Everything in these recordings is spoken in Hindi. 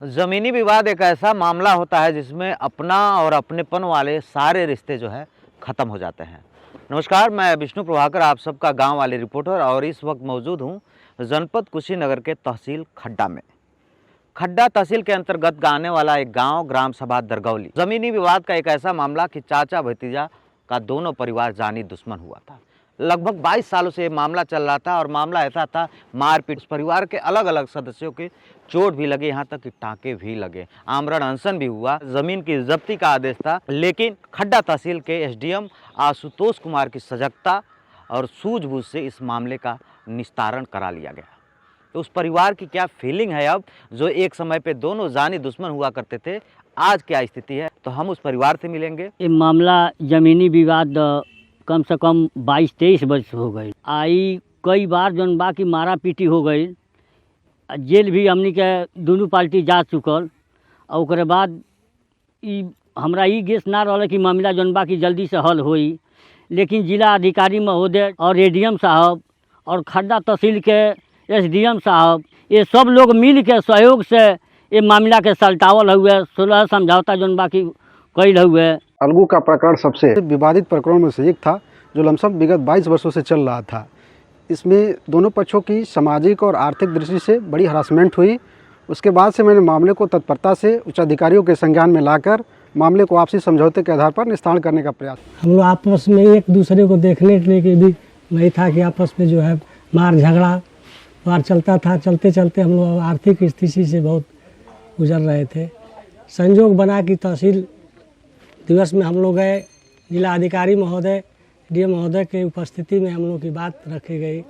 ज़मीनी विवाद एक ऐसा मामला होता है जिसमें अपना और अपनेपन वाले सारे रिश्ते जो है ख़त्म हो जाते हैं। नमस्कार, मैं विष्णु प्रभाकर, आप सबका गांव वाले रिपोर्टर, और इस वक्त मौजूद हूं जनपद कुशीनगर के तहसील खड्डा में। खड्डा तहसील के अंतर्गत आने वाला एक गांव ग्राम सभा दरगौली। ज़मीनी विवाद का एक ऐसा मामला कि चाचा भतीजा का दोनों परिवार जानी दुश्मन हुआ था। लगभग 22 सालों से ये मामला चल रहा था और मामला ऐसा था, मारपीट, परिवार के अलग अलग सदस्यों के चोट भी लगे, यहाँ तक कि टाँके भी लगे, आमरण अनशन भी हुआ, ज़मीन की जब्ती का आदेश था। लेकिन खड्डा तहसील के एसडीएम आशुतोष कुमार की सजगता और सूझबूझ से इस मामले का निस्तारण करा लिया गया। तो उस परिवार की क्या फीलिंग है अब, जो एक समय पे दोनों जानी दुश्मन हुआ करते थे, आज क्या स्थिति है, तो हम उस परिवार से मिलेंगे। ये मामला ज़मीनी विवाद कम से कम 22-23 वर्ष हो गई। आई कई बार जौन बा की मारा पीटी हो गई, जेल भी हमनी के दोनों पार्टी जा चुकल। और ओकरे बाद हमरा गेस ना रहा कि मामला जौन बा की जल्दी से हल होई, लेकिन जिला अधिकारी महोदय और एडीएम साहब और खड्डा तहसील के एसडीएम साहब, ये सब लोग मिल के सहयोग से ये मामला के सलटावल हुए, सुलह समझौता जौन बा की कैल हुए। अलगू का प्रकरण सबसे विवादित प्रकरणों में से एक था, जो लमसम विगत 22 वर्षों से चल रहा था। इसमें दोनों पक्षों की सामाजिक और आर्थिक दृष्टि से बड़ी हरासमेंट हुई। उसके बाद से मैंने मामले को तत्परता से उच्च अधिकारियों के संज्ञान में लाकर मामले को आपसी समझौते के आधार पर निस्तारण करने का प्रयास। हम लोग आपस में एक दूसरे को देखने के लिए भी नहीं था कि आपस में जो है मार झगड़ा वार चलता था। चलते चलते हम लोग आर्थिक स्थिति से बहुत गुजर रहे थे। संयोग बना कि तहसील दिवस में हम लोग गए, जिला अधिकारी महोदय, डीएम महोदय के उपस्थिति में हम लोग की बात रखी गई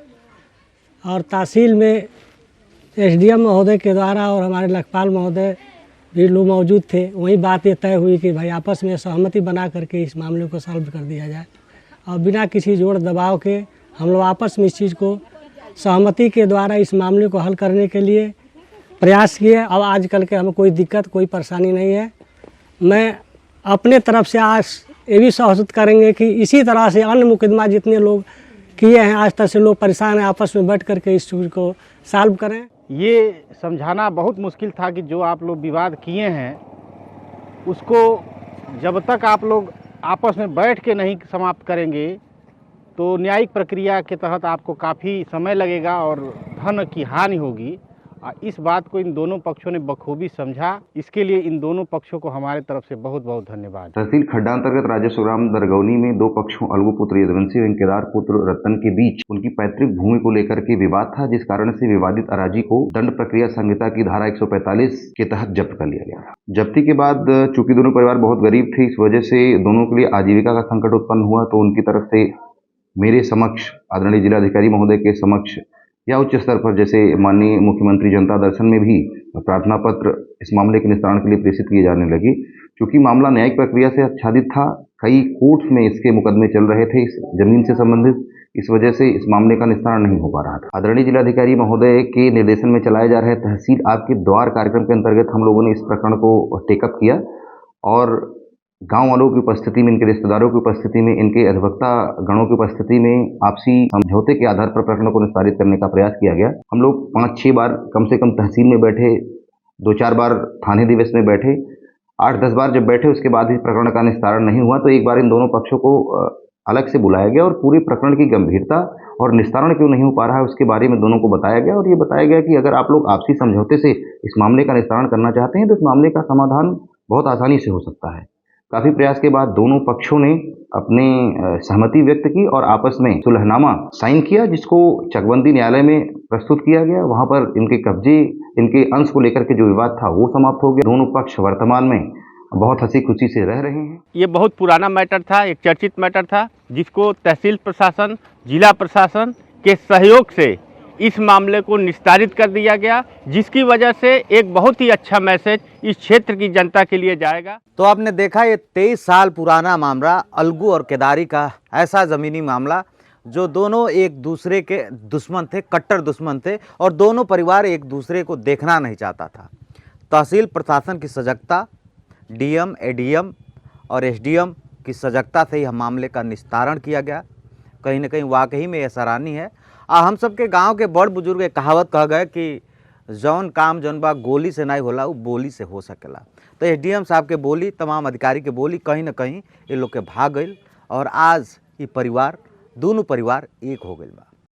और तहसील में एसडीएम महोदय के द्वारा और हमारे लेखपाल महोदय भी लोग मौजूद थे। वही बात ये तय हुई कि भाई आपस में सहमति बना करके इस मामले को सॉल्व कर दिया जाए और बिना किसी जोर दबाव के हम लोग आपस में इस चीज़ को सहमति के द्वारा इस मामले को हल करने के लिए प्रयास किए। अब आजकल के हमें कोई दिक्कत, कोई परेशानी नहीं है। मैं अपने तरफ से आज ये भी सहसूत करेंगे कि इसी तरह से अन्य मुकदमा जितने लोग किए हैं आज तक से लोग परेशान हैं, आपस में बैठ करके इस चीज़ को सॉल्व करें। ये समझाना बहुत मुश्किल था कि जो आप लोग विवाद किए हैं उसको जब तक आप लोग आपस में बैठ के नहीं समाप्त करेंगे तो न्यायिक प्रक्रिया के तहत आपको काफ़ी समय लगेगा और धन की हानि होगी। इस बात को इन दोनों पक्षों ने बखूबी समझा। इसके लिए इन दोनों पक्षों को हमारे तरफ से बहुत बहुत धन्यवाद। तहसील खड्डा अंतर्गत राजस्व ग्राम दरगौनी में दो पक्षों अलगू पुत्र यदुवंशी और केदार पुत्र रतन के बीच उनकी पैतृक भूमि को लेकर के विवाद था, जिस कारण से विवादित अराजी को दंड प्रक्रिया संहिता की धारा 145 के तहत जब्त कर लिया गया। जब्ती के बाद चूंकि दोनों परिवार बहुत गरीब थे, इस वजह से दोनों के लिए आजीविका का संकट उत्पन्न हुआ, तो उनकी तरफ से मेरे समक्ष, आदरणीय जिलाधिकारी महोदय के समक्ष या उच्च स्तर पर जैसे माननीय मुख्यमंत्री जनता दर्शन में भी प्रार्थना पत्र इस मामले के निस्तारण के लिए प्रेषित किए जाने लगे। क्योंकि मामला न्यायिक प्रक्रिया से आच्छादित था, कई कोर्ट्स में इसके मुकदमे चल रहे थे इस जमीन से संबंधित, इस वजह से इस मामले का निस्तारण नहीं हो पा रहा था। आदरणीय जिलाधिकारी महोदय के निर्देशन में चलाए जा रहे तहसील आपके द्वार कार्यक्रम के अंतर्गत हम लोगों ने इस प्रकरण को टेकअप किया और गांव वालों की उपस्थिति में, इनके रिश्तेदारों की उपस्थिति में, इनके अधिवक्ता गणों की उपस्थिति में आपसी समझौते के आधार पर प्रकरण को निस्तारित करने का प्रयास किया गया। हम लोग 5-6 बार कम से कम तहसील में बैठे, 2-4 बार थाने दिवस में बैठे, 8-10 बार जब बैठे उसके बाद इस प्रकरण का निस्तारण नहीं हुआ, तो एक बार इन दोनों पक्षों को अलग से बुलाया गया और पूरे प्रकरण की गंभीरता और निस्तारण क्यों नहीं हो पा रहा है उसके बारे में दोनों को बताया गया। और ये बताया गया कि अगर आप लोग आपसी समझौते से इस मामले का निस्तारण करना चाहते हैं तो इस मामले का समाधान बहुत आसानी से हो सकता है। काफ़ी प्रयास के बाद दोनों पक्षों ने अपने सहमति व्यक्त की और आपस में सुलहनामा साइन किया, जिसको चकबंदी न्यायालय में प्रस्तुत किया गया। वहां पर इनके कब्जे, इनके अंश को लेकर के जो विवाद था वो समाप्त हो गया। दोनों पक्ष वर्तमान में बहुत हंसी खुशी से रह रहे हैं। ये बहुत पुराना मैटर था, एक चर्चित मैटर था, जिसको तहसील प्रशासन, जिला प्रशासन के सहयोग से इस मामले को निस्तारित कर दिया गया, जिसकी वजह से एक बहुत ही अच्छा मैसेज इस क्षेत्र की जनता के लिए जाएगा। तो आपने देखा, ये 23 साल पुराना मामला अलगू और केदारी का ऐसा ज़मीनी मामला, जो दोनों एक दूसरे के दुश्मन थे, कट्टर दुश्मन थे, और दोनों परिवार एक दूसरे को देखना नहीं चाहता था। तहसील प्रशासन की सजगता, डीएम, एडीएम और एसडीएम की सजगता से यह मामले का निस्तारण किया गया। कहीं ना कहीं वाकई में यह सराहनीय है। हम सबके गांव के बड़ बुजुर्ग एक कहावत कह गए कि जौन काम जौन बा गोली से नहीं होला, वो बोली से हो सकेला। तो एसडीएम साहब के बोली, तमाम अधिकारी के बोली कहीं ना कहीं ये लोग के भाग गई और आज ये परिवार, दोनों परिवार एक हो गई बा।